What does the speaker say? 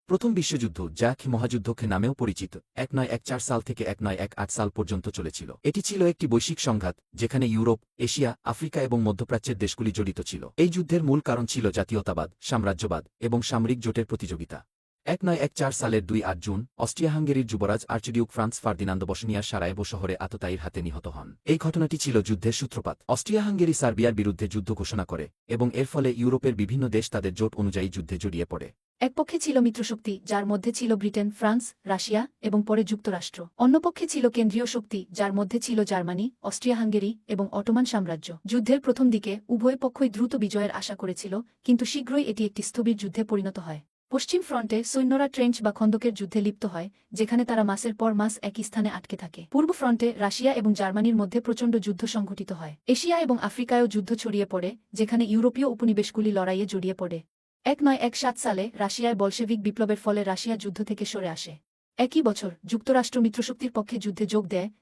প্রথম বিশ্বযুদ্ধ, যা মহাযুদ্ধ নামেও পরিচিত, 1914 সাল থেকে 1918 সাল পর্যন্ত চলেছিল। এটি ছিল একটি বৈশ্বিক সংঘাত, যেখানে ইউরোপ, এশিয়া, আফ্রিকা এবং মধ্যপ্রাচ্যের দেশগুলি জড়িত ছিল। এই যুদ্ধের মূল কারণ ছিল জাতীয়তাবাদ, সাম্রাজ্যবাদ এবং সামরিক জোটের প্রতিযোগিতা। 1914 সালের 2 জুন অস্ট্রিয়া-হাঙ্গেরির যুবরাজ আর্চডিউক ফ্রান্স ফার্দিনান্দ বসনিয়ার সারায়েভো শহরে আততায়ীর হাতে নিহত হন। এই ঘটনাটি ছিল যুদ্ধের সূত্রপাত। অস্ট্রিয়া-হাঙ্গেরি সার্বিয়ার বিরুদ্ধে যুদ্ধ ঘোষণা করে এবং এর ফলে ইউরোপের বিভিন্ন দেশ তাদের জোট অনুযায়ী যুদ্ধে জড়িয়ে পড়ে। এক পক্ষে ছিল মিত্রশক্তি, যার মধ্যে ছিল ব্রিটেন, ফ্রান্স, রাশিয়া এবং পরে যুক্তরাষ্ট্র। অন্য পক্ষে ছিল কেন্দ্রীয় শক্তি, যার মধ্যে ছিল জার্মানি, অস্ট্রিয়া-হাঙ্গেরি এবং অটোমান সাম্রাজ্য। যুদ্ধের প্রথম দিকে উভয় পক্ষই দ্রুত বিজয়ের আশা করেছিল, কিন্তু শীঘ্রই এটি একটি স্থবির যুদ্ধে পরিণত হয়। পশ্চিম ফ্রন্টে সৈন্যরা ট্রেঞ্চ বা খন্দকের যুদ্ধে লিপ্ত হয়, যেখানে তারা মাসের পর মাস একই স্থানে আটকে থাকে। পূর্ব ফ্রন্টে রাশিয়া এবং জার্মানির মধ্যে প্রচণ্ড যুদ্ধ সংঘটিত হয়। এশিয়া এবং আফ্রিকায়ও যুদ্ধ ছড়িয়ে পড়ে, যেখানে ইউরোপীয় উপনিবেশগুলি লড়াইয়ে জড়িয়ে পড়ে। 1917 সালে রাশিয়ায় বলশেভিক বিপ্লবের ফলে রাশিয়া যুদ্ধ থেকে সরে আসে। একই বছর যুক্তরাষ্ট্র মিত্রশক্তির পক্ষে যুদ্ধে যোগ দেয়,